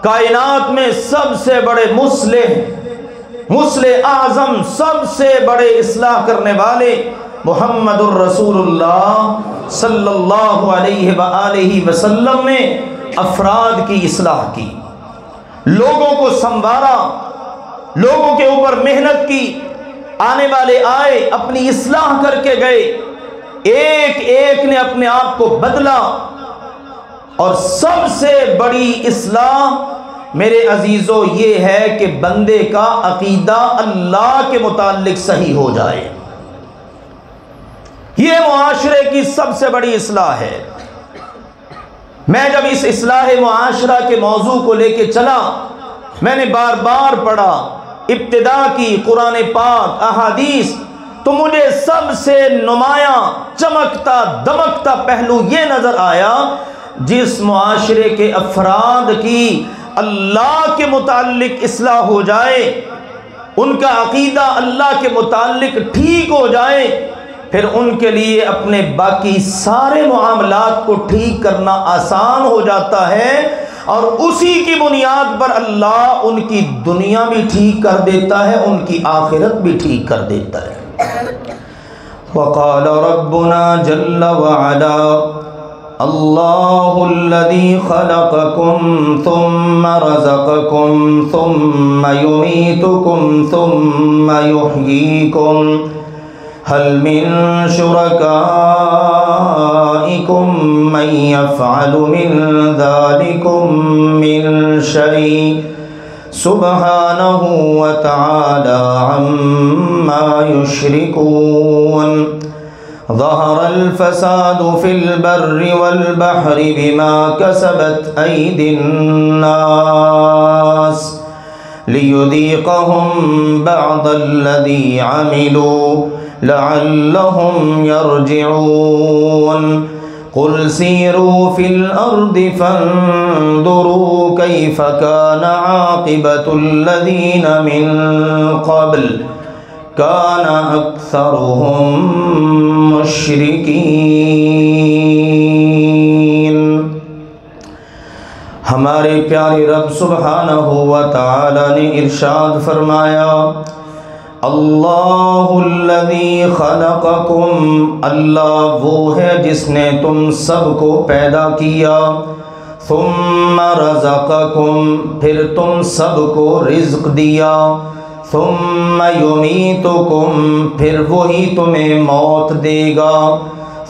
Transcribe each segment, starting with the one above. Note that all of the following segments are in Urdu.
کائنات میں سب سے بڑے مصلح اعظم، سب سے بڑے اصلاح کرنے والے محمد الرسول اللہ صلی اللہ علیہ وآلہ وسلم نے افراد کی اصلاح کی، لوگوں کو سنوارا، لوگوں کے اوپر محنت کی، آنے والے آئے اپنی اصلاح کر کے گئے، ایک ایک نے اپنے آپ کو بدلا، اور سب سے بڑی اصلاح میرے عزیزو یہ ہے کہ بندے کا عقیدہ اللہ کے متعلق صحیح ہو جائے۔ یہ معاشرے کی سب سے بڑی اصلاح ہے۔ میں جب اس اصلاح معاشرہ کے موضوع کو لے کے چلا، میں نے بار بار پڑھا، ابتدا کی قرآن پاک، احادیث، تو مجھے سب سے نمایاں چمکتا دمکتا پہلو یہ نظر آیا، جس معاشرے کے افراد کی اللہ کے متعلق اصلاح ہو جائے، ان کا عقیدہ اللہ کے متعلق ٹھیک ہو جائے، پھر ان کے لیے اپنے باقی سارے معاملات کو ٹھیک کرنا آسان ہو جاتا ہے، اور اسی کی بنیاد پر اللہ ان کی دنیا بھی ٹھیک کر دیتا ہے، ان کی آخرت بھی ٹھیک کر دیتا ہے۔ وقال ربنا جل وعلا اللہ الذی خلقکم ثم رزقکم ثم یمیتکم ثم یحییکم هل من شرکائکم من یفعل من ذلکم من شیء سبحانہ وتعالی عما یشرکون ظہر الفساد فی البر والبحر بما کسبت ایدی الناس لیذیقہم بعض الذی عملوا لعلہم یرجعون قل سیروا فی الارض فانظروا کیف کان عاقبۃ الذین من قبل کان اکثرہم مشرکین۔ ہمارے پیارے رب سبحانہ و تعالی نے ارشاد فرمایا، اللہ الذی خلقکم، اللہ وہ ہے جس نے تم سب کو پیدا کیا، ثم رزقکم، پھر تم سب کو رزق دیا، ثم یمیتکم، پھر وہی تمہیں موت دے گا،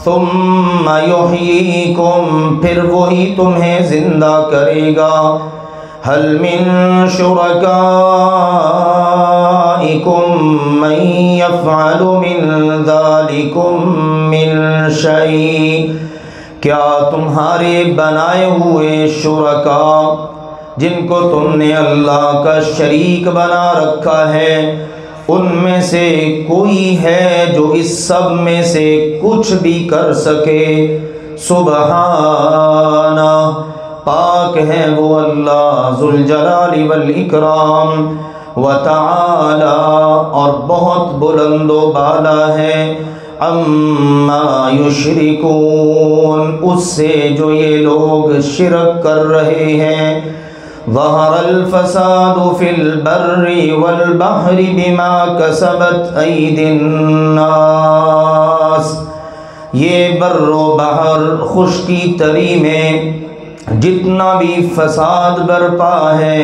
ثم یحییکم، پھر وہی تمہیں زندہ کرے گا، هل من شرکائکم من یفعل من ذلکم من شیء، کیا تمہارے بنائے ہوئے شرکاء جن کو تم نے اللہ کا شریک بنا رکھا ہے، ان میں سے کوئی ہے جو اس سب میں سے کچھ بھی کر سکے؟ سبحانہ، پاک ہے وہ اللہ ذوالجلال والاکرام، وتعالی، اور بہت بلند و بالا ہے، عما یشرکون، اس سے جو یہ لوگ شرک کر رہے ہیں۔ ظہر الفساد فی البر والبحر بما کسبت ایدی الناس، یہ بر و بحر خشکی تری میں جتنا بھی فساد برپا ہے،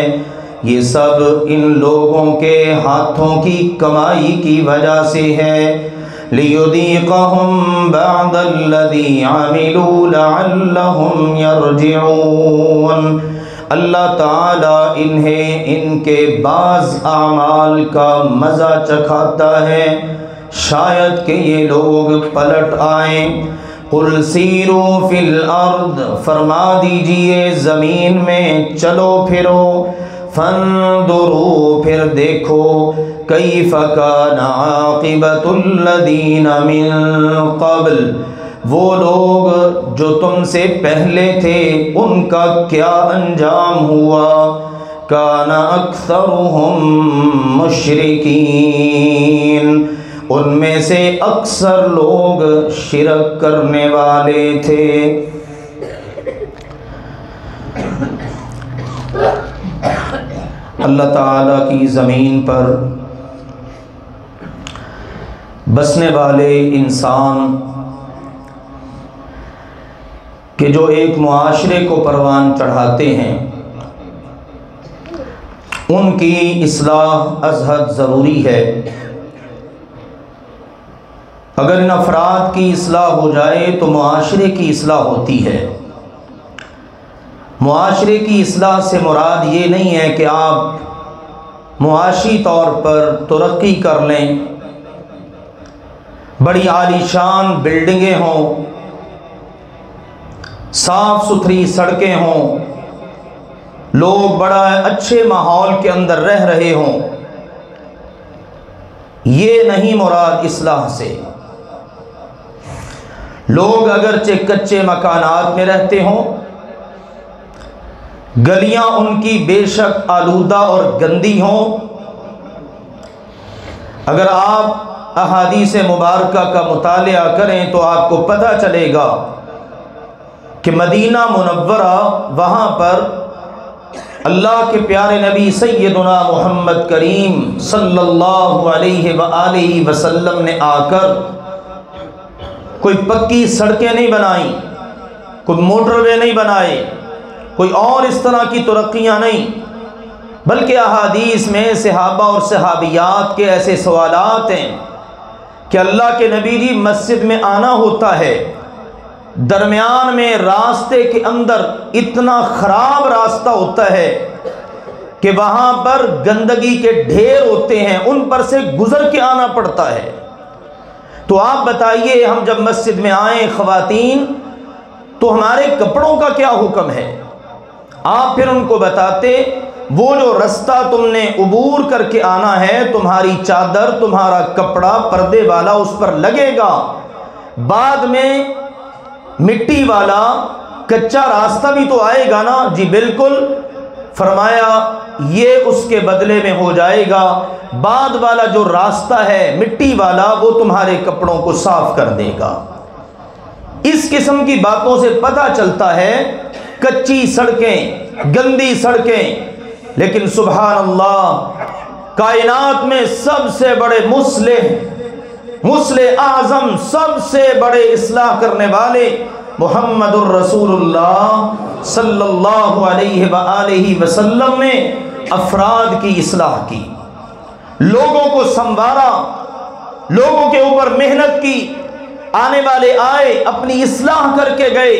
یہ سب ان لوگوں کے ہاتھوں کی کمائی کی وجہ سے ہے۔ لیذیقہم بعض الذی عملوا لعلہم یرجعون، اللہ تعالیٰ انہیں ان کے بعض اعمال کا مزہ چکھاتا ہے، شاید کہ یہ لوگ پلٹ آئیں۔ قل سیروا فی الارض، فرما دیجئے زمین میں چلو پھرو، فانظروا، پھر دیکھو، کیف کان عاقبۃ الذین من قبل، وہ لوگ جو تم سے پہلے تھے ان کا کیا انجام ہوا، کان اکثرہم مشرکین، ان میں سے اکثر لوگ شرک کرنے والے تھے۔ اللہ تعالیٰ کی زمین پر بسنے والے انسان کہ جو ایک معاشرے کو پروان چڑھاتے ہیں، ان کی اصلاح از حد ضروری ہے۔ اگر ان افراد کی اصلاح ہو جائے تو معاشرے کی اصلاح ہوتی ہے۔ معاشرے کی اصلاح سے مراد یہ نہیں ہے کہ آپ معاشی طور پر ترقی کر لیں، بڑی عالی شان بلڈنگیں ہوں، صاف ستھری سڑکیں ہوں، لوگ بڑا اچھے ماحول کے اندر رہ رہے ہوں۔ یہ نہیں مراد اصلاح سے۔ لوگ اگرچہ کچے مکانات میں رہتے ہوں، گلیاں ان کی بے شک آلودہ اور گندی ہوں، اگر آپ احادیث مبارکہ کا مطالعہ کریں تو آپ کو پتہ چلے گا کہ مدینہ منورہ، وہاں پر اللہ کے پیارے نبی سیدنا محمد کریم صلی اللہ علیہ وآلہ وسلم نے آ کر کوئی پکی سڑکیں نہیں بنائیں، کوئی موٹر وے نہیں بنائے، کوئی اور اس طرح کی ترقیاں نہیں، بلکہ احادیث میں صحابہ اور صحابیات کے ایسے سوالات ہیں کہ اللہ کے نبی جی مسجد میں آنا ہوتا ہے، درمیان میں راستے کے اندر اتنا خراب راستہ ہوتا ہے کہ وہاں پر گندگی کے ڈھیر ہوتے ہیں، ان پر سے گزر کے آنا پڑتا ہے۔ تو آپ بتائیے، ہم جب مسجد میں آئیں خواتین تو ہمارے کپڑوں کا کیا حکم ہے؟ آپ پھر ان کو بتاتے وہ جو رستہ تم نے عبور کر کے آنا ہے، تمہاری چادر، تمہارا کپڑا پردے والا اس پر لگے گا، بعد میں مٹی والا کچا راستہ بھی تو آئے گا نا۔ جی بالکل، فرمایا یہ اس کے بدلے میں ہو جائے گا، بعد والا جو راستہ ہے مٹی والا وہ تمہارے کپڑوں کو صاف کر دے گا۔ اس قسم کی باتوں سے پتہ چلتا ہے کچی سڑکیں، گندی سڑکیں، لیکن سبحان اللہ، کائنات میں سب سے بڑے مصلح اعظم، سب سے بڑے اصلاح کرنے والے محمد الرسول اللہ صلی اللہ علیہ وآلہ وسلم نے افراد کی اصلاح کی، لوگوں کو سنوارا، لوگوں کے اوپر محنت کی، آنے والے آئے اپنی اصلاح کر کے گئے،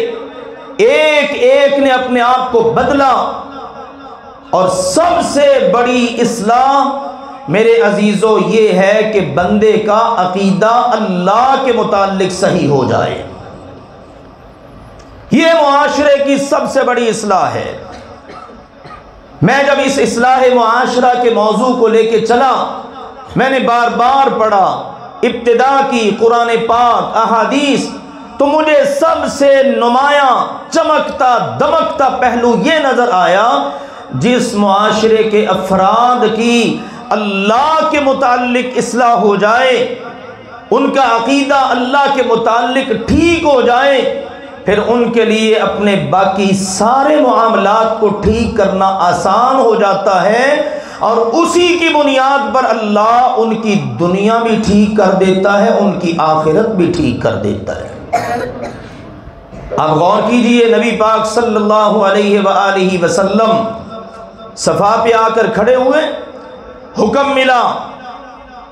ایک ایک نے اپنے آپ کو بدلا۔ اور سب سے بڑی اصلاح میرے عزیزو یہ ہے کہ بندے کا عقیدہ اللہ کے متعلق صحیح ہو جائے۔ یہ معاشرے کی سب سے بڑی اصلاح ہے۔ میں جب اس اصلاح معاشرہ کے موضوع کو لے کے چلا، میں نے بار بار پڑھا ابتدا کی قرآن پاک، احادیث، تو مجھے سب سے نمایاں چمکتا دمکتا پہلو یہ نظر آیا، جس معاشرے کے افراد کی اللہ کے متعلق اصلاح ہو جائے، ان کا عقیدہ اللہ کے متعلق ٹھیک ہو جائے، پھر ان کے لیے اپنے باقی سارے معاملات کو ٹھیک کرنا آسان ہو جاتا ہے، اور اسی کی بنیاد پر اللہ ان کی دنیا بھی ٹھیک کر دیتا ہے، ان کی آخرت بھی ٹھیک کر دیتا ہے۔ آپ غور کیجئے، نبی پاک صلی اللہ علیہ وآلہ وسلم صفا پہ آ کر کھڑے ہوئے، حکم ملا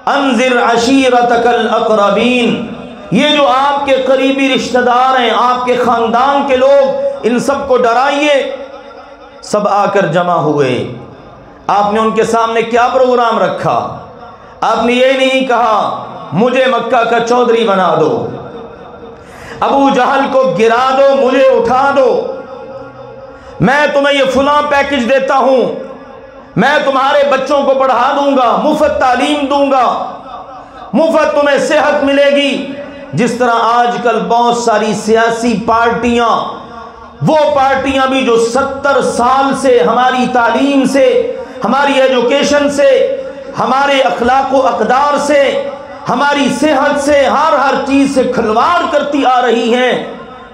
انذر عشیرتک الاقربین، یہ جو آپ کے قریبی رشتہ دار ہیں، آپ کے خاندان کے لوگ، ان سب کو ڈرائیے۔ سب آ کر جمع ہوئے۔ آپ نے ان کے سامنے کیا پروگرام رکھا؟ آپ نے یہ نہیں کہا مجھے مکہ کا چودھری بنا دو، ابو جہل کو گرا دو، مجھے اٹھا دو، میں تمہیں یہ فلاں پیکج دیتا ہوں، میں تمہارے بچوں کو پڑھا دوں گا، مفت تعلیم دوں گا، مفت تمہیں صحت ملے گی۔ جس طرح آج کل بہت ساری سیاسی پارٹیاں، وہ پارٹیاں بھی جو 70 سال سے ہماری تعلیم سے، ہماری ایجوکیشن سے، ہمارے اخلاق و اقدار سے، ہماری صحت سے، ہر چیز سے کھلواڑ کرتی آ رہی ہیں،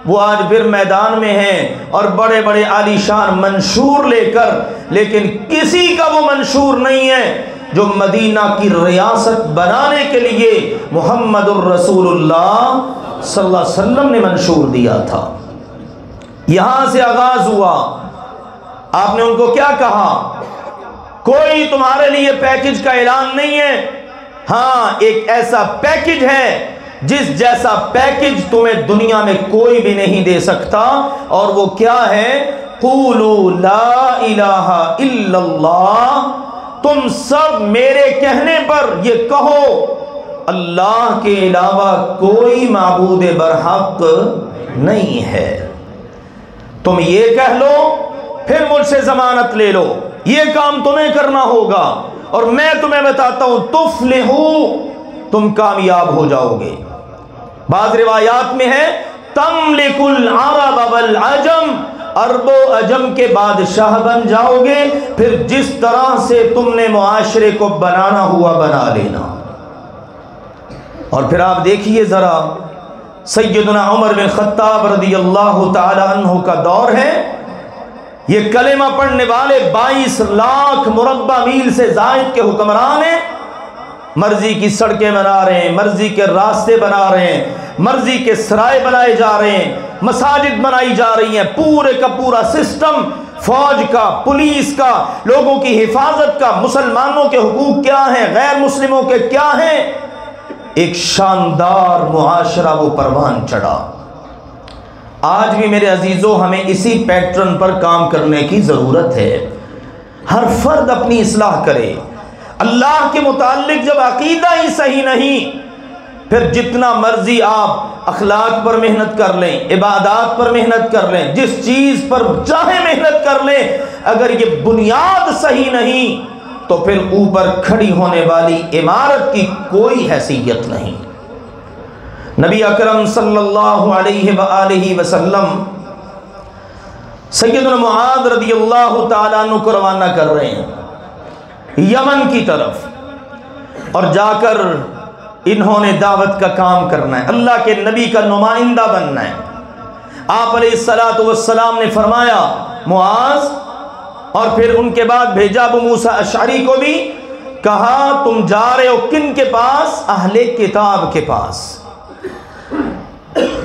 وہ آج پھر میدان میں ہیں اور بڑے بڑے عالیشان منشور لے کر، لیکن کسی کا وہ منشور نہیں ہے جو مدینہ کی ریاست بنانے کے لیے محمد الرسول اللہ صلی اللہ علیہ وسلم نے منشور دیا تھا۔ یہاں سے آغاز ہوا۔ آپ نے ان کو کیا کہا؟ کوئی تمہارے لیے پیکج کا اعلان نہیں ہے، ہاں ایک ایسا پیکج ہے جس جیسا پیکج تمہیں دنیا میں کوئی بھی نہیں دے سکتا، اور وہ کیا ہے؟ قولوا لا الہ الا اللہ، تم سب میرے کہنے پر یہ کہو اللہ کے علاوہ کوئی معبود برحق نہیں ہے۔ تم یہ کہہ لو، پھر مجھ سے ضمانت لے لو، یہ کام تمہیں کرنا ہوگا، اور میں تمہیں بتاتا ہوں تفلحو، تم کامیاب ہو جاؤ گے۔ بعض روایات میں ہے تملک العرب والعجم، عرب و عجم کے بادشاہ بن جاؤ گے، پھر جس طرح سے تم نے معاشرے کو بنانا ہوا بنا لینا۔ اور پھر آپ دیکھیے ذرا، سیدنا عمر بن خطاب رضی اللہ تعالی عنہ کا دور ہے، یہ کلمہ پڑھنے والے 22 لاکھ مربع میل سے زائد کے حکمران ہیں، مرضی کی سڑکیں بنا رہے ہیں، مرضی کے راستے بنا رہے ہیں، مرضی کے سرائے بنائے جا رہے ہیں، مساجد بنائی جا رہی ہیں، پورے کا پورا سسٹم، فوج کا، پولیس کا، لوگوں کی حفاظت کا، مسلمانوں کے حقوق کیا ہیں، غیر مسلموں کے کیا ہیں، ایک شاندار معاشرہ وہ پروان چڑھا۔ آج بھی میرے عزیزوں ہمیں اسی پیٹرن پر کام کرنے کی ضرورت ہے۔ ہر فرد اپنی اصلاح کرے۔ اللہ کے متعلق جب عقیدہ ہی صحیح نہیں، پھر جتنا مرضی آپ اخلاق پر محنت کر لیں، عبادات پر محنت کر لیں، جس چیز پر چاہے محنت کر لیں، اگر یہ بنیاد صحیح نہیں تو پھر اوپر کھڑی ہونے والی عمارت کی کوئی حیثیت نہیں۔ نبی اکرم صلی اللہ علیہ وآلہ وسلم سیدنا معاذ رضی اللہ تعالیٰ عنہ کو روانہ کر رہے ہیں یمن کی طرف، اور جا کر انہوں نے دعوت کا کام کرنا ہے، اللہ کے نبی کا نمائندہ بننا ہے۔ آپ علیہ الصلوۃ والسلام نے فرمایا معاذ، اور پھر ان کے بعد بھیجا ابو موسیٰ اشعری کو بھی، کہا تم جا رہے ہو کن کے پاس؟ اہل کتاب کے پاس۔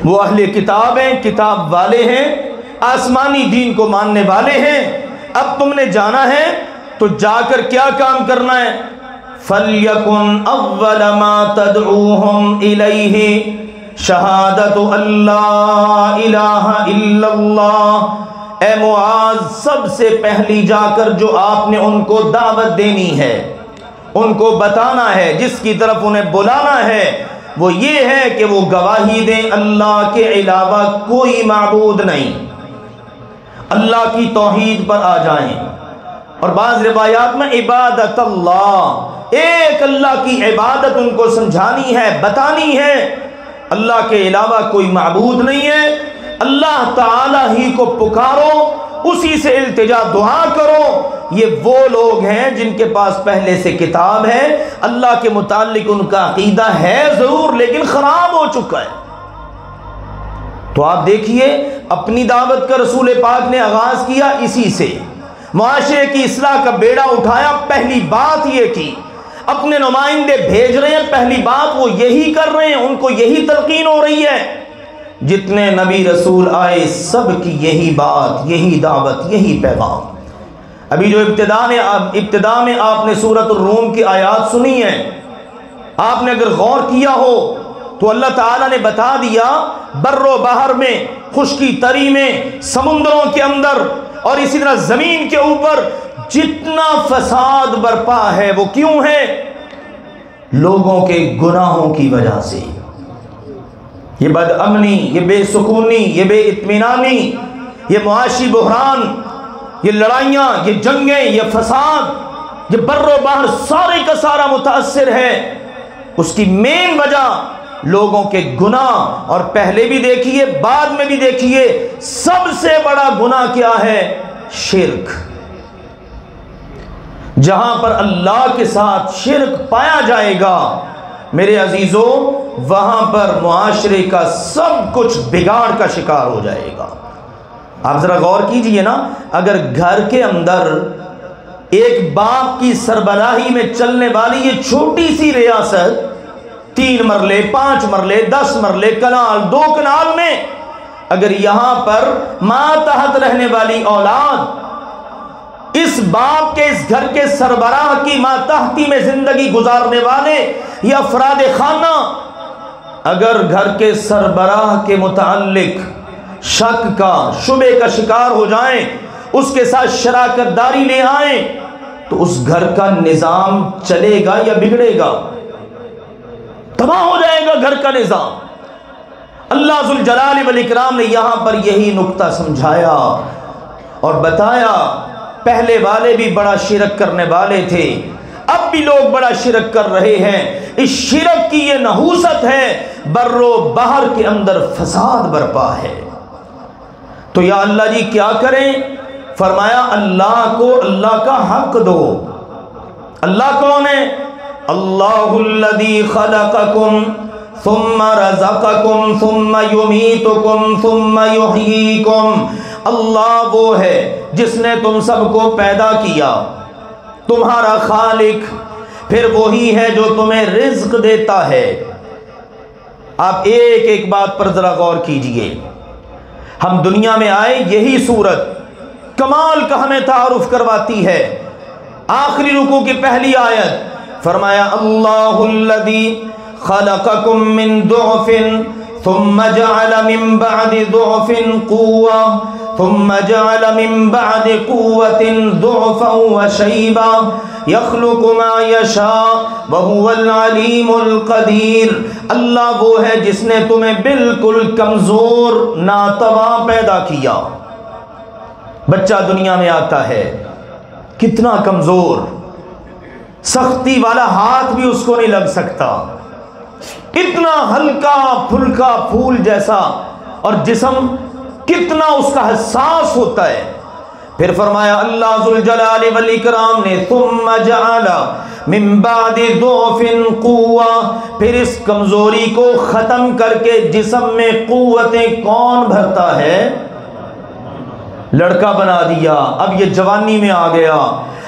وہ اہل کتاب ہیں، کتاب والے ہیں، آسمانی دین کو ماننے والے ہیں۔ اب تم نے جانا ہے تو جا کر کیا کام کرنا ہے؟ فَلْيَكُنْ أَوَّلَ مَا تَدْعُوهُمْ إِلَيْهِ شَهَادَةُ اللَّهِ إِلَٰهَ إِلَّا اللَّهِ۔ اے معاذ، سب سے پہلی جا کر جو آپ نے ان کو دعوت دینی ہے، ان کو بتانا ہے، جس کی طرف انہیں بلانا ہے، وہ یہ ہے کہ وہ گواہی دیں اللہ کے علاوہ کوئی معبود نہیں، اللہ کی توحید پر آ جائیں۔ اور بعض روایات میں عبادت اللہ، ایک اللہ کی عبادت ان کو سمجھانی ہے، بتانی ہے، اللہ کے علاوہ کوئی معبود نہیں ہے، اللہ تعالی ہی کو پکارو، اسی سے التجا دعا کرو۔ یہ وہ لوگ ہیں جن کے پاس پہلے سے کتاب ہے، اللہ کے متعلق ان کا عقیدہ ہے ضرور لیکن خراب ہو چکا ہے۔ تو آپ دیکھیے اپنی دعوت کا رسول پاک نے آغاز کیا اسی سے، معاشرے کی اصلاح کا بیڑا اٹھایا، پہلی بات یہ کی، اپنے نمائندے بھیج رہے ہیں، پہلی بات وہ یہی کر رہے ہیں، ان کو یہی تلقین ہو رہی ہے۔ جتنے نبی رسول آئے سب کی یہی بات، یہی دعوت، یہی پیغام۔ ابھی جو ابتدا میں آپ نے سورۃ الروم کی آیات سنی ہیں، آپ نے اگر غور کیا ہو تو اللہ تعالیٰ نے بتا دیا بر و بحر میں، خشکی تری میں، سمندروں کے اندر، اور اسی طرح زمین کے اوپر جتنا فساد برپا ہے وہ کیوں ہے؟ لوگوں کے گناہوں کی وجہ سے۔ یہ بد امنی، یہ بے سکونی، یہ بے اطمینانی، یہ معاشی بحران، یہ لڑائیاں، یہ جنگیں، یہ فساد، یہ بر و بحر سارے کا سارا متاثر ہے۔ اس کی مین وجہ لوگوں کے گناہ، اور پہلے بھی دیکھیے بعد میں بھی دیکھیے، سب سے بڑا گناہ کیا ہے؟ شرک۔ جہاں پر اللہ کے ساتھ شرک پایا جائے گا میرے عزیزوں، وہاں پر معاشرے کا سب کچھ بگاڑ کا شکار ہو جائے گا۔ آپ ذرا غور کیجئے نا، اگر گھر کے اندر ایک باپ کی سربراہی میں چلنے والی یہ چھوٹی سی ریاست 3 مرلے 5 مرلے 10 مرلے کنال 2 کنال میں، اگر یہاں پر ماتحت رہنے والی اولاد اس باپ کے اس گھر کے سربراہ کی ماتحتی میں زندگی گزارنے والے یا افراد خانہ اگر گھر کے سربراہ کے متعلق شک کا شبے کا شکار ہو جائیں، اس کے ساتھ شراکت داری لے آئیں، تو اس گھر کا نظام چلے گا یا بگڑے گا؟ تباہ ہو جائے گا گھر کا نظام۔ اللہ ذوالجلال والاکرام نے یہاں پر یہی نقطہ سمجھایا اور بتایا، پہلے والے بھی بڑا شرک کرنے والے تھے، اب بھی لوگ بڑا شرک کر رہے ہیں، اس شرک کی یہ نحوست ہے، بر و بحر کے اندر فساد برپا ہے۔ تو یا اللہ جی کیا کریں؟ فرمایا اللہ کو اللہ کا حق دو۔ اللہ کون ہے؟ اللہ الذی خلقکم ثم رزقکم ثم یمیتکم ثم یحییکم۔ اللہ وہ ہے جس نے تم سب کو پیدا کیا، تمہارا خالق، پھر وہی ہے جو تمہیں رزق دیتا ہے۔ آپ ایک ایک بات پر ذرا غور کیجئے۔ ہم دنیا میں آئے، یہی صورت کمال کا ہمیں تعارف کرواتی ہے۔ آخری رکوع کی پہلی آیت فرمایا اللہ الذی خلقکم من ضعف ثم جعل من بعد ضعف قوة ثم جعل من بعد قوة ضعفا وشيبا يخلق ما يشاء وهو العليم القدير۔ اللہ وہ ہے جس نے تمہیں بالکل کمزور ناتواں پیدا کیا۔ بچہ دنیا میں آتا ہے کتنا کمزور، سختی والا ہاتھ بھی اس کو نہیں لگ سکتا، اتنا ہلکا پھلکا پھول جیسا، اور جسم کتنا اس کا حساس ہوتا ہے۔ پھر فرمایا اللہ ذوالجلال والاکرام نے ثم جعل من بعد ضعف قوة، پھر اس کمزوری کو ختم کر کے جسم میں قوتیں کون بھرتا ہے؟ لڑکا بنا دیا، اب یہ جوانی میں آ گیا،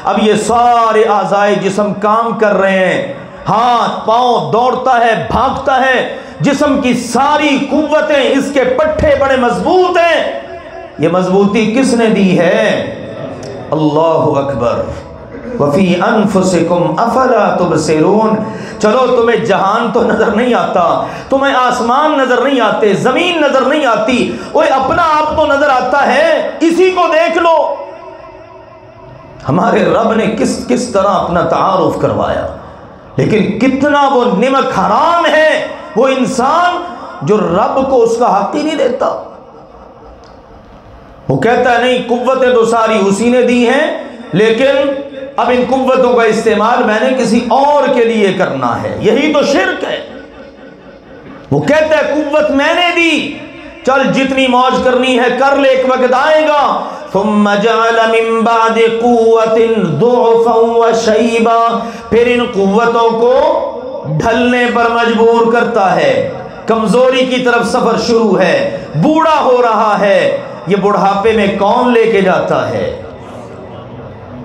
اب یہ سارے اعضائے جسم کام کر رہے ہیں، ہاتھ پاؤں دوڑتا ہے بھاگتا ہے، جسم کی ساری قوتیں، اس کے پٹھے بڑے مضبوط ہیں۔ یہ مضبوطی کس نے دی ہے؟ اللہ اکبر۔ وفی انفسکم افلا تبصرون۔ چلو تمہیں جہان تو نظر نہیں آتا، تمہیں آسمان نظر نہیں آتے، زمین نظر نہیں آتی، اوے اپنا آپ تو نظر آتا ہے، اسی کو دیکھ لو۔ ہمارے رب نے کس طرح اپنا تعارف کروایا، لیکن کتنا وہ نمک حرام ہے وہ انسان جو رب کو اس کا حق ہی نہیں دیتا۔ وہ کہتا ہے نہیں، قوتیں تو ساری اسی نے دی ہیں، لیکن اب ان قوتوں کا استعمال میں نے کسی اور کے لیے کرنا ہے، یہی تو شرک ہے۔ وہ کہتا ہے قوت میں نے دی، چل جتنی موج کرنی ہے کر لے، ایک وقت آئے گا۔ ثم جعل من بعد قوة ضعفا وشيبا، پھر ان قوتوں کو ڈھلنے پر مجبور کرتا ہے، کمزوری کی طرف سفر شروع ہے، بوڑھا ہو رہا ہے۔ یہ بڑھاپے میں کون لے کے جاتا ہے؟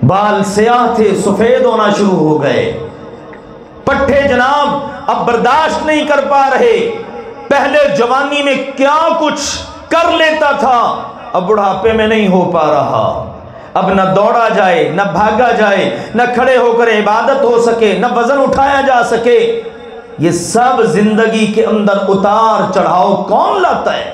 بال سیاہ تھے سفید ہونا شروع ہو گئے، پٹھے جناب اب برداشت نہیں کر پا رہے، پہلے جوانی میں کیا کچھ کر لیتا تھا، اب بڑھاپے میں نہیں ہو پا رہا، اب نہ دوڑا جائے، نہ بھاگا جائے، نہ کھڑے ہو کر عبادت ہو سکے، نہ وزن اٹھایا جا سکے۔ یہ سب زندگی کے اندر اتار چڑھاؤ کون لاتا ہے؟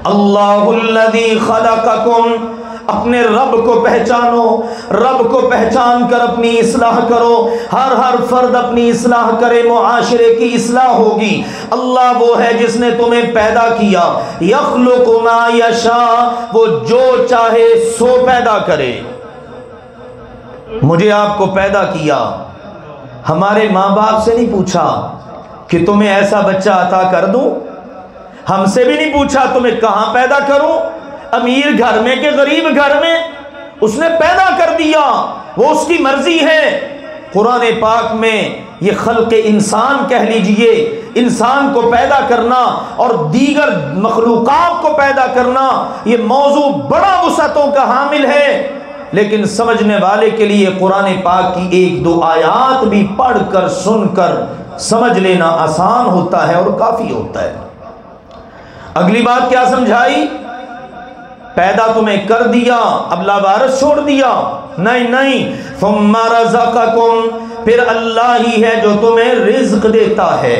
اللہ الذی خلقکم۔ اپنے رب کو پہچانو، رب کو پہچان کر اپنی اصلاح کرو، ہر فرد اپنی اصلاح کرے، معاشرے کی اصلاح ہوگی۔ اللہ وہ ہے جس نے تمہیں پیدا کیا، یخلق ما یشاء، وہ جو چاہے سو پیدا کرے۔ مجھے آپ کو پیدا کیا، ہمارے ماں باپ سے نہیں پوچھا کہ تمہیں ایسا بچہ عطا کر دوں، ہم سے بھی نہیں پوچھا تمہیں کہاں پیدا کروں، امیر گھر میں کہ غریب گھر میں، اس نے پیدا کر دیا، وہ اس کی مرضی ہے۔ قرآن پاک میں یہ خلق انسان کہہ لیجئے، انسان کو پیدا کرنا اور دیگر مخلوقات کو پیدا کرنا، یہ موضوع بڑا وسعتوں کا حامل ہے، لیکن سمجھنے والے کے لیے قرآن پاک کی ایک دو آیات بھی پڑھ کر سن کر سمجھ لینا آسان ہوتا ہے اور کافی ہوتا ہے۔ اگلی بات کیا سمجھائی؟ پیدا تمہیں کر دیا، اب لاوارث چھوڑ دیا؟ نہیں، ثم رزقکم، پھر اللہ ہی ہے جو تمہیں رزق دیتا ہے۔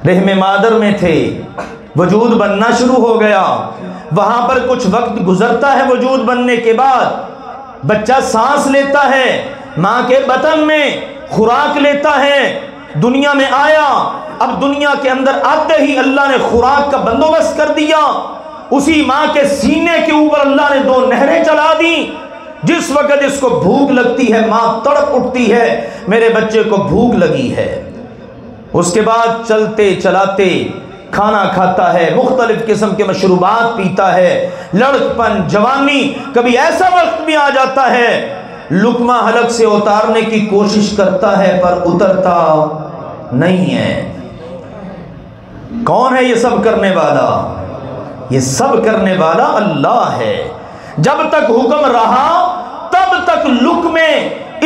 رحم مادر میں تھے، وجود بننا شروع ہو گیا، وہاں پر کچھ وقت گزرتا ہے، وجود بننے کے بعد بچہ سانس لیتا ہے، ماں کے بطن میں خوراک لیتا ہے، دنیا میں آیا، اب دنیا کے اندر آتے ہی اللہ نے خوراک کا بندوبست کر دیا، اسی ماں کے سینے کے اوپر اللہ نے دو نہریں چلا دی، جس وقت اس کو بھوک لگتی ہے ماں تڑپ اٹھتی ہے، میرے بچے کو بھوک لگی ہے، اس کے بعد چلتے چلاتے کھانا کھاتا ہے، مختلف قسم کے مشروبات پیتا ہے، لڑکپن، جوانی، کبھی ایسا وقت بھی آ جاتا ہے لقمہ حلق سے اتارنے کی کوشش کرتا ہے پر اترتا نہیں ہے۔ کون ہے یہ سب کرنے والا؟ یہ سب کرنے والا اللہ ہے۔ جب تک حکم رہا تب تک لقمے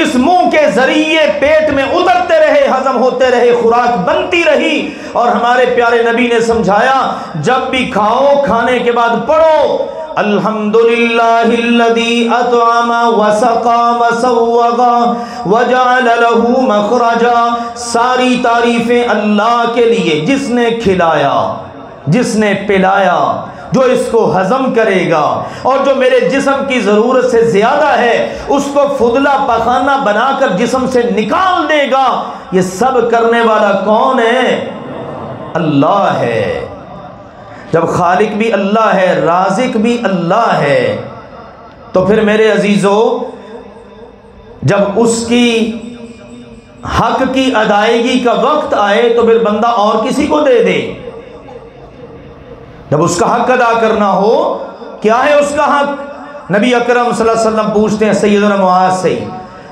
اس منہ کے ذریعے پیٹ میں اترتے رہے، ہضم ہوتے رہے، خوراک بنتی رہی، اور ہمارے پیارے نبی نے سمجھایا جب بھی کھاؤ کھانے کے بعد پڑھو الحمدللہ الذی اطعم وسقا وسوغا وجعل له مخرجا، ساری تعریفیں اللہ کے لیے جس نے کھلایا، جس نے پلایا، جو اس کو ہضم کرے گا، اور جو میرے جسم کی ضرورت سے زیادہ ہے اس کو فضلہ پخانہ بنا کر جسم سے نکال دے گا۔ یہ سب کرنے والا کون ہے؟ اللہ ہے۔ جب خالق بھی اللہ ہے، رازق بھی اللہ ہے، تو پھر میرے عزیزو جب اس کی حق کی ادائیگی کا وقت آئے تو پھر بندہ اور کسی کو دے دے۔ جب اس کا حق ادا کرنا ہو، کیا ہے اس کا حق؟ نبی اکرم صلی اللہ علیہ وسلم پوچھتے ہیں سیدنا معاذ سے،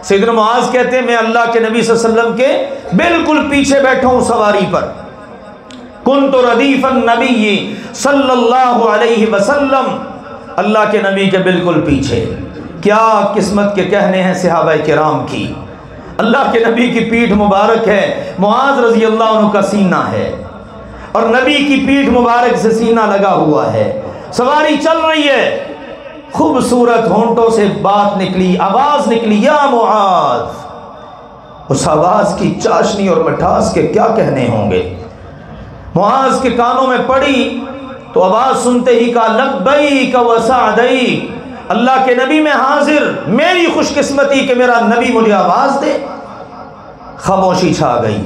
سیدنا معاذ کہتے ہیں میں اللہ کے نبی صلی اللہ علیہ وسلم کے بالکل پیچھے بیٹھا ہوں سواری پر، کنت ردیف النبی صلی اللہ علیہ وسلم، اللہ کے نبی کے بالکل پیچھے۔ کیا قسمت کے کہنے ہیں صحابہ کرام کی، اللہ کے نبی کی پیٹھ مبارک ہے، معاذ رضی اللہ عنہ کا سینہ ہے، اور نبی کی پیٹھ مبارک سے سینہ لگا ہوا ہے، سواری چل رہی ہے، خوبصورت ہونٹوں سے بات نکلی، آواز نکلی، یا معاذ، اس آواز کی چاشنی اور مٹھاس کے کیا کہنے ہوں گے۔ معاذ کے کانوں میں پڑی تو آواز سنتے ہی کہا لبیک و سعدیک، اللہ کے نبی میں حاضر، میری خوش قسمتی کہ میرا نبی مجھے آواز دے۔ خاموشی چھا گئی،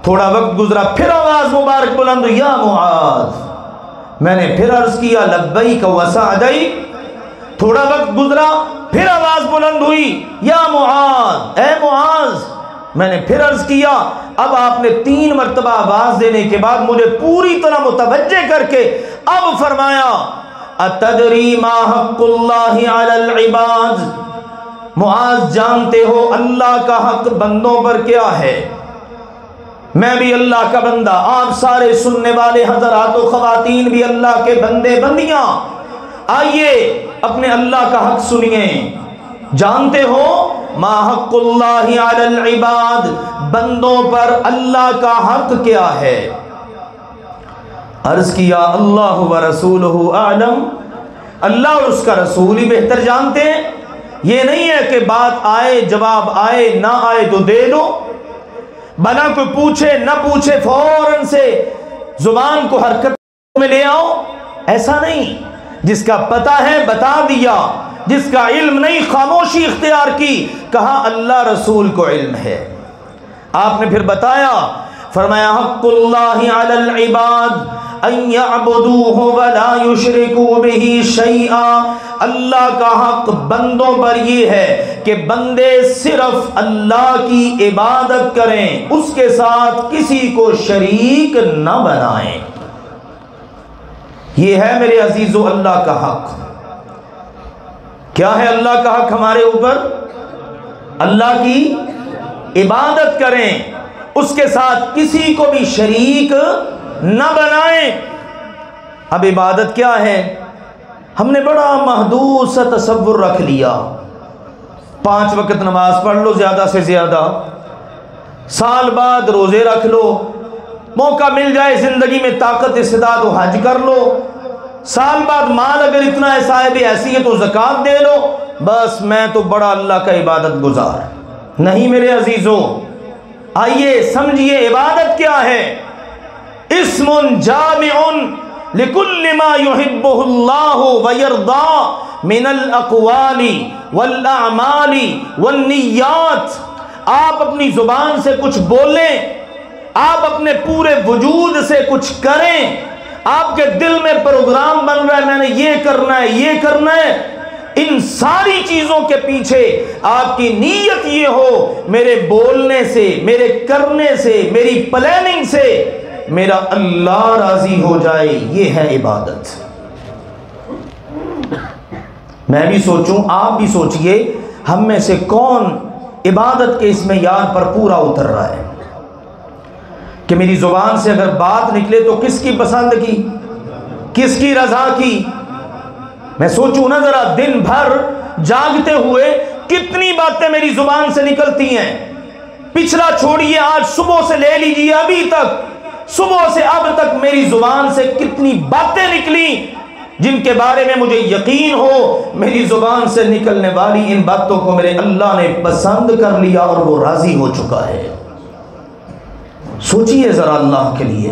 تھوڑا وقت گزرا، پھر آواز مبارک بلند، یا معاذ، میں نے پھر عرض کیا لبیک و سعدیک، تھوڑا وقت گزرا، پھر آواز بلند ہوئی، یا معاذ، اے معاذ، میں نے پھر عرض کیا۔ اب آپ نے 3 مرتبہ آواز دینے کے بعد مجھے پوری طرح متوجہ کر کے اب فرمایا اتدری ما حق اللہ علی العباد، معاذ جانتے ہو اللہ کا حق بندوں پر کیا ہے؟ میں بھی اللہ کا بندہ، آپ سارے سننے والے حضرات و خواتین بھی اللہ کے بندے بندیاں، آئیے اپنے اللہ کا حق سنیے۔ جانتے ہو ما حق اللہ علی العباد، بندوں پر اللہ کا حق کیا ہے؟ عرض کیا اللہ و رسولہ اعلم، اللہ اور اس کا رسول ہی بہتر جانتے ہیں۔ یہ نہیں ہے کہ بات آئے جواب آئے نہ آئے تو دے دو، بنا کوئی پوچھے نہ پوچھے فوراً سے زبان کو حرکت میں لے آؤ، ایسا نہیں۔ جس کا پتہ ہے بتا دیا، جس کا علم نہیں خاموشی اختیار کی، کہا اللہ رسول کو علم ہے۔ آپ نے پھر بتایا، فرمایا حق اللہ علی العباد ان یعبدوہ ولا یشرکوا بہ شیئا، اللہ کا حق بندوں پر یہ ہے کہ بندے صرف اللہ کی عبادت کریں، اس کے ساتھ کسی کو شریک نہ بنائیں۔ یہ ہے میرے عزیزو اللہ کا حق۔ کیا ہے اللہ کا حق ہمارے اوپر؟ اللہ کی عبادت کریں، اس کے ساتھ کسی کو بھی شریک نہ بنائیں۔ اب عبادت کیا ہے؟ ہم نے بڑا محدود سا تصور رکھ لیا، 5 وقت نماز پڑھ لو زیادہ سے زیادہ، سال بعد روزے رکھ لو، موقع مل جائے زندگی میں طاقت استعداد و حج کر لو، سال بعد مال اگر اتنا ہے صاحب ایسی ہے تو زکوٰۃ دے لو، بس میں تو بڑا اللہ کا عبادت گزار۔ نہیں میرے عزیزوں، آئیے سمجھیے عبادت کیا ہے۔ اسم جامع لکل ما یحبہ اللہ ویرضا من الاقوال والاعمال والنیات۔ آپ اپنی زبان سے کچھ بولیں، آپ اپنے پورے وجود سے کچھ کریں، آپ کے دل میں پروگرام بن رہا ہے میں نے یہ کرنا ہے یہ کرنا ہے، ان ساری چیزوں کے پیچھے آپ کی نیت یہ ہو میرے بولنے سے، میرے کرنے سے، میری پلاننگ سے میرا اللہ راضی ہو جائے، یہ ہے عبادت۔ میں بھی سوچوں، آپ بھی سوچئے، ہم میں سے کون عبادت کے اس معیار پر پورا اتر رہا ہے کہ میری زبان سے اگر بات نکلے تو کس کی پسند کی، کس کی رضا کی؟ میں سوچوں نا ذرا، دن بھر جاگتے ہوئے کتنی باتیں میری زبان سے نکلتی ہیں، پچھلا چھوڑیے، آج صبح سے لے لیجیے ابھی تک، صبح سے اب تک میری زبان سے کتنی باتیں نکلی جن کے بارے میں مجھے یقین ہو میری زبان سے نکلنے والی ان باتوں کو میرے اللہ نے پسند کر لیا اور وہ راضی ہو چکا ہے۔ سوچئے ذرا اللہ کے لیے،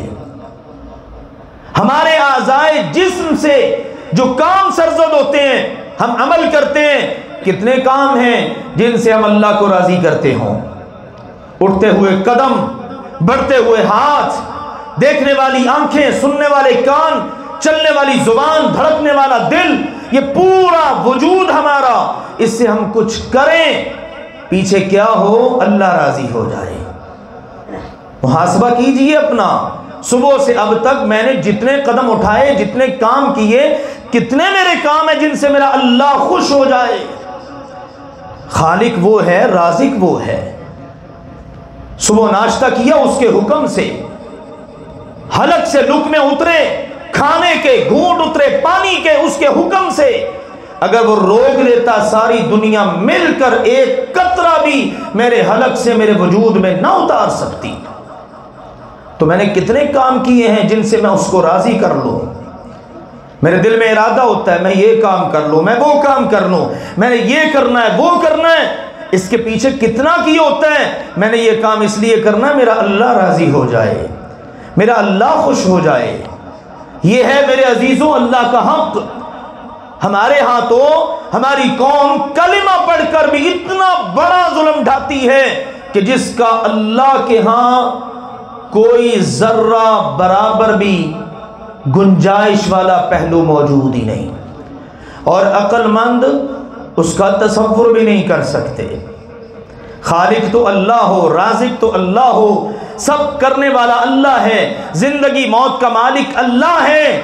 ہمارے اعضائے جسم سے جو کام سرزد ہوتے ہیں، ہم عمل کرتے ہیں، کتنے کام ہیں جن سے ہم اللہ کو راضی کرتے ہوں؟ اٹھتے ہوئے قدم، بڑھتے ہوئے ہاتھ، دیکھنے والی آنکھیں، سننے والے کان، چلنے والی زبان، دھڑکنے والا دل، یہ پورا وجود ہمارا، اس سے ہم کچھ کریں پیچھے کیا ہو؟ اللہ راضی ہو جائے۔ محاسبہ کیجئے اپنا، صبح سے اب تک میں نے جتنے قدم اٹھائے، جتنے کام کیے، کتنے میرے کام ہیں جن سے میرا اللہ خوش ہو جائے؟ خالق وہ ہے، رازق وہ ہے۔ صبح ناشتہ کیا اس کے حکم سے، حلق سے لقمے اترے، کھانے کے گھونٹ اترے، پانی کے اس کے حکم سے۔ اگر وہ روک لیتا ساری دنیا مل کر ایک قطرہ بھی میرے حلق سے میرے وجود میں نہ اتار سکتی، تو میں نے کتنے کام کیے ہیں جن سے میں اس کو راضی کر لوں۔ میرے دل میں ارادہ ہوتا ہے میں یہ کام کر لوں، میں وہ کام کر لوں، میں نے یہ کرنا ہے وہ کرنا ہے، اس کے پیچھے کتنا کیے ہوتا ہے میں نے یہ کام اس لیے کرنا ہے میرا اللہ راضی ہو جائے، میرا اللہ خوش ہو جائے۔ یہ ہے میرے عزیزوں اللہ کا حق۔ ہمارے ہاں تو ہماری قوم کلمہ پڑھ کر بھی اتنا بڑا ظلم ڈھاتی ہے کہ جس کا اللہ کے ہاں کوئی ذرہ برابر بھی گنجائش والا پہلو موجود ہی نہیں، اور عقل مند اس کا تصور بھی نہیں کر سکتے۔ خالق تو اللہ ہو، رازق تو اللہ ہو، سب کرنے والا اللہ ہے، زندگی موت کا مالک اللہ ہے،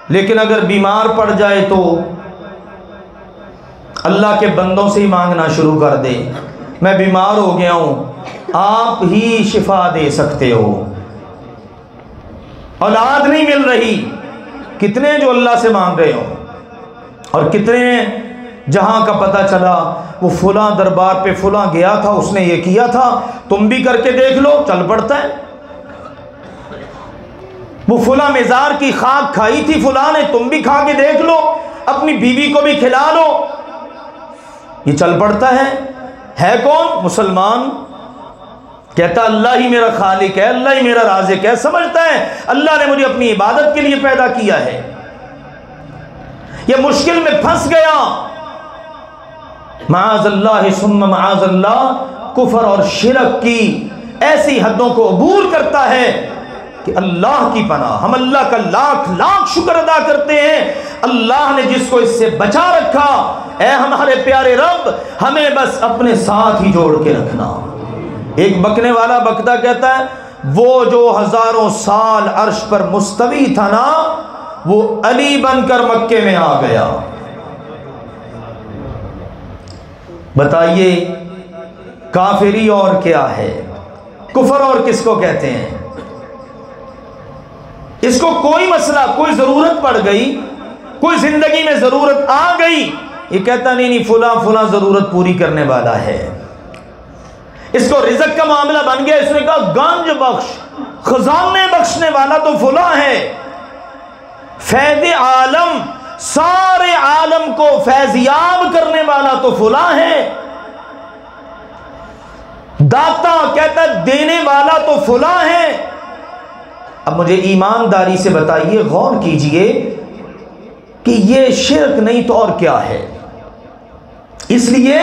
لیکن اگر بیمار پڑ جائے تو اللہ کے بندوں سے ہی مانگنا شروع کر دے، میں بیمار ہو گیا ہوں، آپ ہی شفا دے سکتے ہو، اولاد نہیں مل رہی، کتنے جو اللہ سے مانگ رہے ہو، اور کتنے جہاں کا پتہ چلا وہ فلاں دربار پہ فلاں گیا تھا، اس نے یہ کیا تھا، تم بھی کر کے دیکھ لو، چل پڑتا ہے۔ وہ فلاں مزار کی خاک کھائی تھی فلاں نے، تم بھی کھا کے دیکھ لو، اپنی بیوی کو بھی کھلا لو، یہ چل پڑتا ہے کون؟ مسلمان کہتا اللہ ہی میرا خالق ہے، اللہ ہی میرا رازق ہے، سمجھتا ہے اللہ نے مجھے اپنی عبادت کے لیے پیدا کیا ہے۔ یہ مشکل میں پھنس گیا، معاذ اللہ ثم معاذ اللہ، کفر اور شرک کی ایسی حدوں کو عبور کرتا ہے کہ اللہ کی پناہ، ہم اللہ کا لاکھ لاکھ شکر ادا کرتے ہیں، اللہ نے جس کو اس سے بچا رکھا، اے ہمارے پیارے رب ہمیں بس اپنے ساتھ ہی جوڑ کے رکھنا۔ ایک بکنے والا بکتا کہتا ہے وہ جو ہزاروں سال عرش پر مستوی تھا نا، وہ علی بن کر مکے میں آ گیا۔ بتائیے کافری اور کیا ہے، کفر اور کس کو کہتے ہیں؟ اس کو کوئی مسئلہ، کوئی ضرورت پڑ گئی، کوئی زندگی میں ضرورت آ گئی، یہ کہتا نہیں فلاں فلاں ضرورت پوری کرنے والا ہے۔ اس کو رزق کا معاملہ بن گیا، اس نے کہا گنج بخش، خزانے بخشنے والا تو فلاں ہے، فیض عالم، سارے عالم کو فیضیاب کرنے والا تو فلاں ہے، داتا کہتا دینے والا تو فلاں ہے۔ اب مجھے ایمانداری سے بتائیے، غور کیجئے کہ یہ شرک نہیں تو اور کیا ہے؟ اس لیے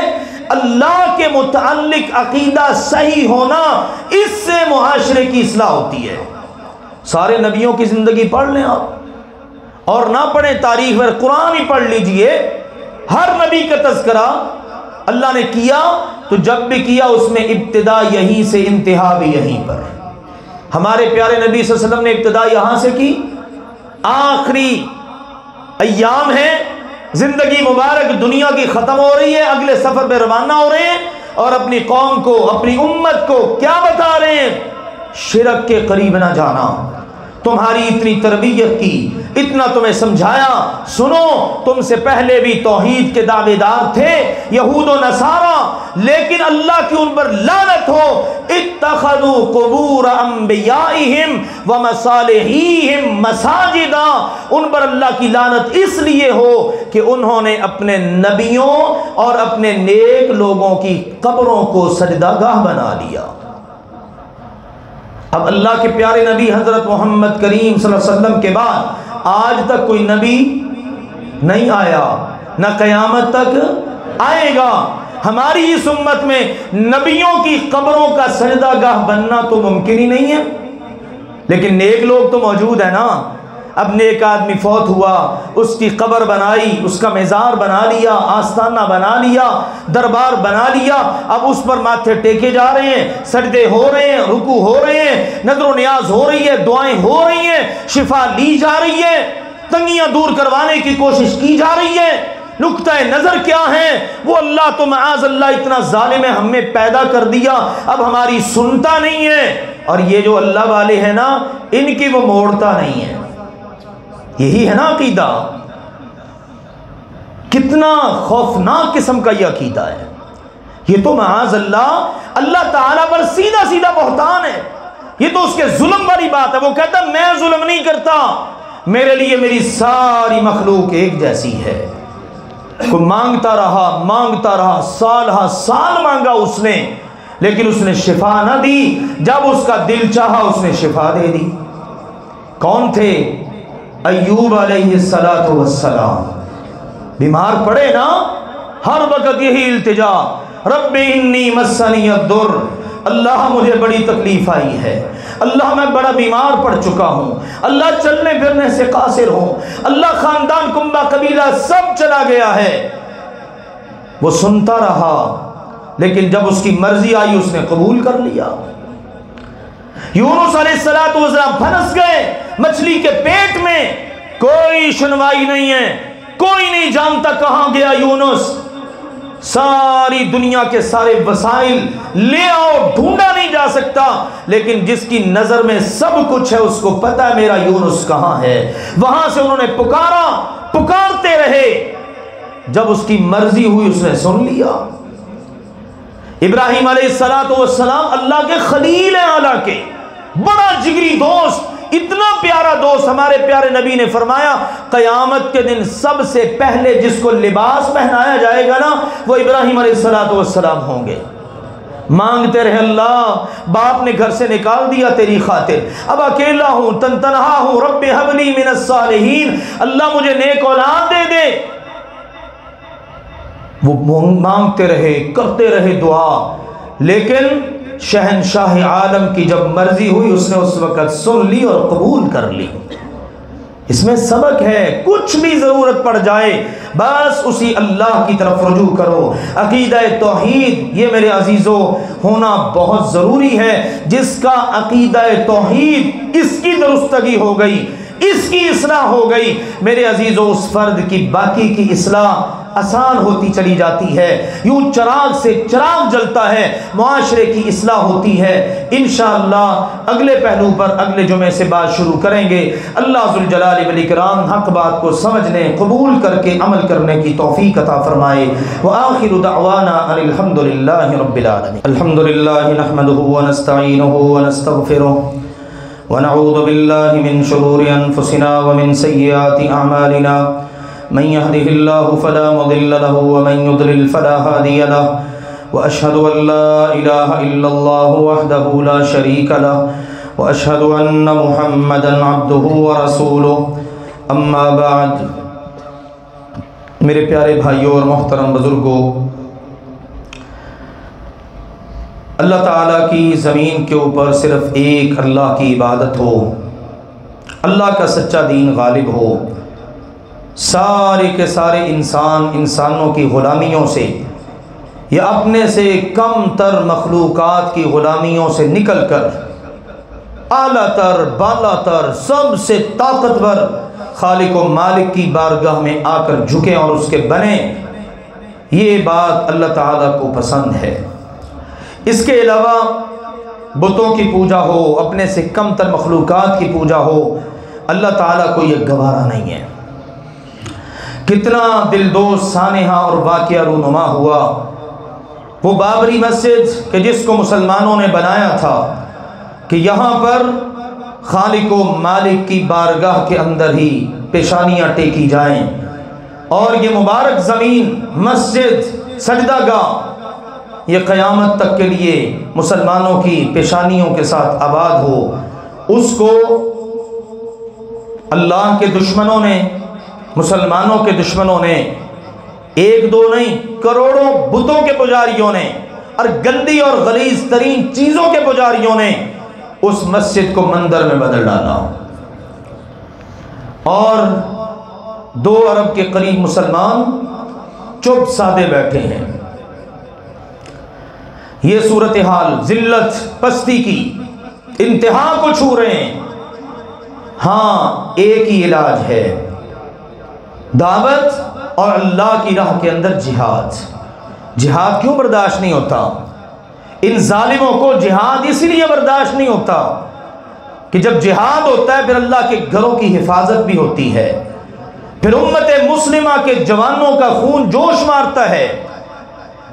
اللہ کے متعلق عقیدہ صحیح ہونا، اس سے معاشرے کی اصلاح ہوتی ہے۔ سارے نبیوں کی زندگی پڑھ لیں آپ، اور نہ پڑھیں تاریخ میں، قرآن ہی پڑھ لیجئے، ہر نبی کا تذکرہ اللہ نے کیا تو جب بھی کیا اس میں ابتدا یہیں سے، انتہا بھی یہیں پر۔ ہمارے پیارے نبی صلی اللہ علیہ وسلم نے ابتدا یہاں سے کی، آخری ایام ہے، زندگی مبارک دنیا کی ختم ہو رہی ہے، اگلے سفر پہ روانہ ہو رہے ہیں، اور اپنی قوم کو، اپنی امت کو کیا بتا رہے ہیں؟ شرک کے قریب نہ جانا۔ تمہاری اتنی تربیت کی، اتنا تمہیں سمجھایا، سنو تم سے پہلے بھی توحید کے دعوے دار تھے یہود و نصارہ، لیکن اللہ کی ان پر لعنت ہو، اتخذوا قبور انبیائہم ومصالحیہم مساجدا، ان پر اللہ کی لعنت اس لیے ہو کہ انہوں نے اپنے نبیوں اور اپنے نیک لوگوں کی قبروں کو سجدہ گاہ بنا لیا۔ اب اللہ کے پیارے نبی حضرت محمد کریم صلی اللہ علیہ وسلم کے بعد آج تک کوئی نبی نہیں آیا، نہ قیامت تک آئے گا۔ ہماری اس امت میں نبیوں کی قبروں کا سجدہ گاہ بننا تو ممکن ہی نہیں ہے، لیکن نیک لوگ تو موجود ہیں نا۔ اب نیک آدمی فوت ہوا، اس کی قبر بنائی، اس کا مزار بنا لیا، آستانہ بنا لیا، دربار بنا لیا، اب اس پر ماتھے ٹیکے جا رہے ہیں، سجدے ہو رہے ہیں، رکوع ہو رہے ہیں، نذر و نیاز ہو رہی ہے، دعائیں ہو رہی ہیں، شفا لی جا رہی ہے، تنگیاں دور کروانے کی کوشش کی جا رہی ہے۔ نقطہ نظر کیا ہے؟ وہ اللہ تو معاذ اللہ اتنا ظالم ہے، ہم نے پیدا کر دیا، اب ہماری سنتا نہیں ہے، اور یہ جو اللہ والے ہیں نا، ان کی وہ موڑتا نہیں ہے۔ یہی ہے نا عقیدہ۔ کتنا خوفناک قسم کا یہ عقیدہ ہے۔ یہ تو معاذ اللہ اللہ تعالیٰ پر سیدھا سیدھا بہتان ہے۔ یہ تو اس کے ظلم والی بات ہے۔ وہ کہتا ہے میں ظلم نہیں کرتا، میرے لیے میری ساری مخلوق ایک جیسی ہے۔ کوئی مانگتا رہا، سال ہا سال مانگا اس نے، لیکن اس نے شفا نہ دی۔ جب اس کا دل چاہا اس نے شفا دے دی۔ کون تھے؟ ایوب علیہ السلام۔ بیمار پڑے نا، ہر وقت یہی التجا، رب انی مسنی الضر، اللہ مجھے بڑی تکلیف آئی ہے، اللہ میں بڑا بیمار پڑ چکا ہوں، اللہ چلنے پھرنے سے قاصر ہوں، اللہ خاندان کنبہ قبیلہ سب چلا گیا ہے۔ وہ سنتا رہا، لیکن جب اس کی مرضی آئی اس نے قبول کر لیا۔ یونس علیہ السلام پھنس گئے مچھلی کے پیٹ میں، کوئی سنوائی نہیں ہے، کوئی نہیں جانتا کہاں گیا یونس۔ ساری دنیا کے سارے وسائل لے آؤ، ڈھونڈا نہیں جا سکتا، لیکن جس کی نظر میں سب کچھ ہے اس کو پتا ہے میرا یونس کہاں ہے۔ وہاں سے انہوں نے پکارا، پکارتے رہے، جب اس کی مرضی ہوئی اس نے سن لیا۔ ابراہیم علیہ السلام اللہ کے خلیل ہیں، اعلیٰ کے بڑا جگری دوست، اتنا پیارا دوست۔ ہمارے پیارے نبی نے فرمایا قیامت کے دن سب سے پہلے جس کو لباس پہنایا جائے گا نا، وہ ابراہیم علیہ السلام ہوں گے۔ مانگتے رہے اللہ، باپ نے گھر سے نکال دیا تیری خاطر، اب اکیلا ہوں، تنہا ہوں، رب ہب لی من الصالحین، اللہ مجھے نیک اولاد دے دے۔ وہ مانگتے رہے، کرتے رہے دعا، لیکن شہنشاہ عالم کی جب مرضی ہوئی اس نے اس وقت سن لی اور قبول کر لی۔ اس میں سبق ہے، کچھ بھی ضرورت پڑ جائے بس اسی اللہ کی طرف رجوع کرو۔ عقیدہ توحید یہ میرے عزیزوں ہونا بہت ضروری ہے۔ جس کا عقیدہ توحید اس کی درستگی ہو گئی، اس کی اصلاح ہو گئی، میرے عزیزو اس فرد کی باقی کی اصلاح آسان ہوتی چلی جاتی ہے۔ یوں چراغ سے چراغ جلتا ہے، معاشرے کی اصلاح ہوتی ہے۔ انشاءاللہ اگلے پہلو پر اگلے جمعے سے بات شروع کریں گے۔ اللہ ذوالجلال والاکرام حق بات کو سمجھنے، قبول کر کے عمل کرنے کی توفیق عطا فرمائے۔ وآخر دعوانا ان الحمدللہ رب العالمین۔ الحمدللہ نحمده ونستعینه ونستغفره ونعوذ باللہ من شرور انفسنا ومن سیئات اعمالنا، من يهده الله فلا مضل له ومن يضلل فلا هادي له، واشهد ان لا اله الا الله وحده لا شريك له، واشهد ان محمدا عبده ورسوله، اما بعد۔ میرے پیارے بھائیوں اور محترم بزرگوں، اللہ تعالیٰ کی زمین کے اوپر صرف ایک اللہ کی عبادت ہو، اللہ کا سچا دین غالب ہو، سارے کے سارے انسانوں کی غلامیوں سے یا اپنے سے کم تر مخلوقات کی غلامیوں سے نکل کر اعلیٰ تر بالا تر سب سے طاقتور خالق و مالک کی بارگاہ میں آ کر جھکیں اور اس کے بنیں، یہ بات اللہ تعالیٰ کو پسند ہے۔ اس کے علاوہ بتوں کی پوجا ہو، اپنے سے کم تر مخلوقات کی پوجا ہو، اللہ تعالیٰ کو یہ گوارا نہیں ہے۔ کتنا دلدوز سانحہ اور واقعہ رونما ہوا وہ بابری مسجد کہ جس کو مسلمانوں نے بنایا تھا کہ یہاں پر خالق و مالک کی بارگاہ کے اندر ہی پیشانیاں ٹیکی جائیں، اور یہ مبارک زمین مسجد سجدہ گاہ یہ قیامت تک کے لیے مسلمانوں کی پیشانیوں کے ساتھ آباد ہو۔ اس کو اللہ کے دشمنوں نے، مسلمانوں کے دشمنوں نے، ایک دو نہیں کروڑوں بتوں کے پجاریوں نے اور گندی اور غلیظ ترین چیزوں کے پجاریوں نے اس مسجد کو مندر میں بدل ڈالا، اور 2 ارب کے قریب مسلمان چپ سادے بیٹھے ہیں۔ یہ صورتحال ذلت پستی کی انتہا کو چھو رہے ہیں۔ ہاں ایک ہی علاج ہے، دعوت اور اللہ کی راہ کے اندر جہاد۔ جہاد کیوں برداشت نہیں ہوتا؟ ان ظالموں کو جہاد اس لیے برداشت نہیں ہوتا کہ جب جہاد ہوتا ہے پھر اللہ کے گھروں کی حفاظت بھی ہوتی ہے، پھر امت مسلمہ کے جوانوں کا خون جوش مارتا ہے،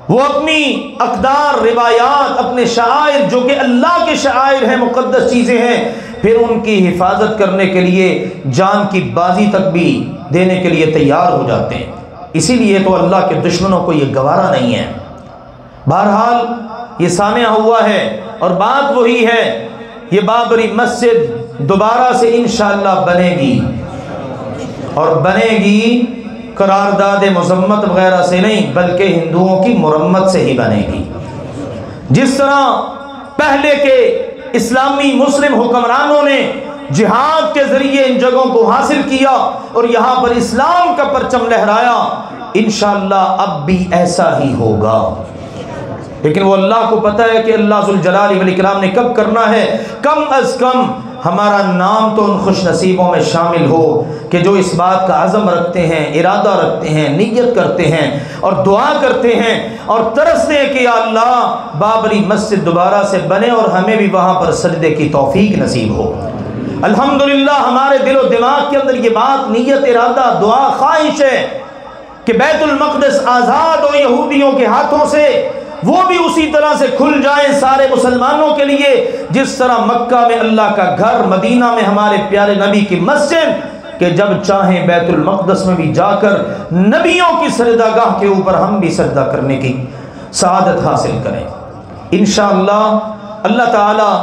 وہ اپنی اقدار، روایات، اپنے شعائر جو کہ اللہ کے شعائر ہیں، مقدس چیزیں ہیں، پھر ان کی حفاظت کرنے کے لیے جان کی بازی تک بھی دینے کے لیے تیار ہو جاتے ہیں۔ اسی لیے تو اللہ کے دشمنوں کو یہ گوارا نہیں ہے۔ بہرحال یہ سامع ہوا ہے اور بات وہی ہے، یہ بابری مسجد دوبارہ سے انشاءاللہ بنے گی، اور بنے گی قرارداد مذمت وغیرہ سے نہیں بلکہ ہندوؤں کی مرمت سے ہی بنے گی۔ جس طرح پہلے کے اسلامی مسلم حکمرانوں نے جہاد کے ذریعے ان جگہوں کو حاصل کیا اور یہاں پر اسلام کا پرچم لہرایا، انشاءاللہ اب بھی ایسا ہی ہوگا۔ لیکن وہ اللہ کو پتہ ہے کہ اللہ ذوالجلال والاکرام نے کب کرنا ہے۔ کم از کم ہمارا نام تو ان خوش نصیبوں میں شامل ہو کہ جو اس بات کا عزم رکھتے ہیں، ارادہ رکھتے ہیں، نیت کرتے ہیں اور دعا کرتے ہیں اور ترستے ہیں کہ یا اللہ بابری مسجد دوبارہ سے بنے اور ہمیں بھی وہاں پر سجدے کی توفیق نصیب ہو۔ الحمدللہ ہمارے دل و دماغ کے اندر یہ بات، نیت، ارادہ، دعا، خواہش ہے کہ بیت المقدس آزاد ہو یہودیوں کے ہاتھوں سے، وہ بھی اسی طرح سے کھل جائیں سارے مسلمانوں کے لیے جس طرح مکہ میں اللہ کا گھر، مدینہ میں ہمارے پیارے نبی کی مسجد، کہ جب چاہیں بیت المقدس میں بھی جا کر نبیوں کی سجدہ گاہ کے اوپر ہم بھی سجدہ کرنے کی سعادت حاصل کریں انشاءاللہ۔ اللہ تعالیٰ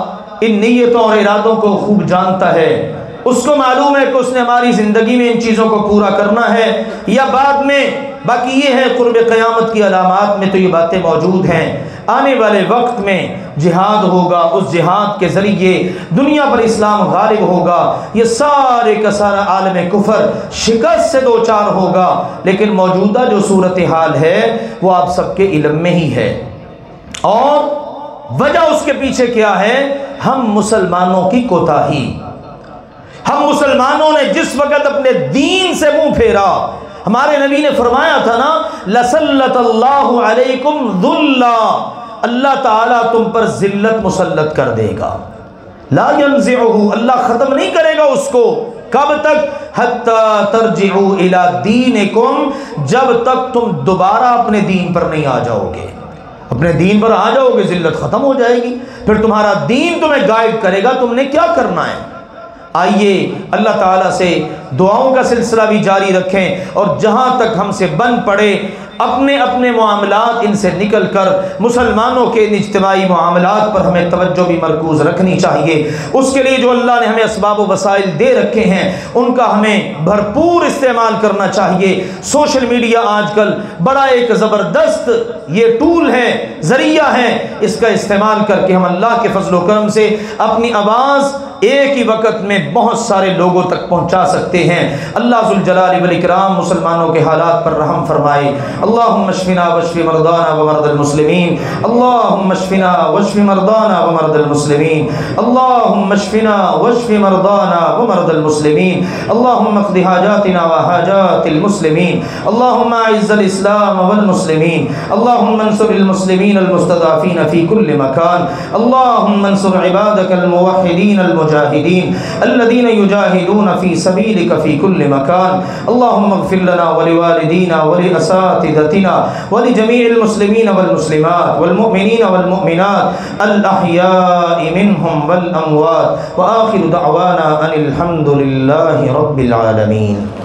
ان نیتوں اور ارادوں کو خوب جانتا ہے، اس کو معلوم ہے کہ اس نے ہماری زندگی میں ان چیزوں کو پورا کرنا ہے یا بعد میں۔ باقی یہ ہے قرب قیامت کی علامات میں تو یہ باتیں موجود ہیں، آنے والے وقت میں جہاد ہوگا، اس جہاد کے ذریعے دنیا پر اسلام غالب ہوگا، یہ سارے کا سارا عالم کفر شکست سے دوچار ہوگا۔ لیکن موجودہ جو صورتحال ہے وہ آپ سب کے علم میں ہی ہے، اور وجہ اس کے پیچھے کیا ہے؟ ہم مسلمانوں کی کوتاہی، ہم مسلمانوں نے جس وقت اپنے دین سے منہ پھیرا، ہمارے نبی نے فرمایا تھا نا، لَسَلَّطَ اللَّهُ عَلَيْكُمْ ذُلًّا، اللہ تعالیٰ تم پر ذلت مسلط کر دے گا، لا ينزعه، اللہ ختم نہیں کرے گا اس کو، کب تک؟ حَتَّى تَرْجِعُوا إِلَى دِينِكُمْ، جب تک تم دوبارہ اپنے دین پر نہیں آ جاؤ گے، اپنے دین پر آ جاؤ گے ذلت ختم ہو جائے گی، پھر تمہارا دین تمہیں گائیڈ کرے گا تم نے کیا کرنا ہے۔ آئیے اللہ تعالیٰ سے دعاؤں کا سلسلہ بھی جاری رکھیں، اور جہاں تک ہم سے بن پڑے اپنے اپنے معاملات ان سے نکل کر مسلمانوں کے ان اجتماعی معاملات پر ہمیں توجہ بھی مرکوز رکھنی چاہیے۔ اس کے لیے جو اللہ نے ہمیں اسباب و وسائل دے رکھے ہیں ان کا ہمیں بھرپور استعمال کرنا چاہیے۔ سوشل میڈیا آج کل بڑا ایک زبردست یہ ٹول ہے، ذریعہ ہے، اس کا استعمال کر کے ہم اللہ کے فضل و کرم سے اپنی آواز ایک ہی وقت میں بہت سارے لوگوں تک پہنچا سکتے ہیں۔ اللہ ذوالجلال والاکرام مسلمانوں کے حالات پر رحم فرمائے۔ اللہم اشفنا واشف مرضانا ومرضى المسلمین، اللہم اشفنا واشف مرضانا ومرضى المسلمین، اللہم اشفنا واشف مرضانا ومرضى المسلمین، اللہم اقض حاجاتنا وحاجات المسلمین، اللہم اعز الاسلام والمسلمین، اللہم انصر المسلمین المستضعفین فی کل مکان، اللہم انصر عبادک الموحدین المجاہدین الذین یجاہدون فی سبیلک فی کل مکان، اللہم اغفر لنا ولوالدینا ولاساتذتنا ولجميع المسلمين والمسلمات والمؤمنين والمؤمنات الأحياء منهم والأموات، وآخر دعوانا أن الحمد لله رب العالمين۔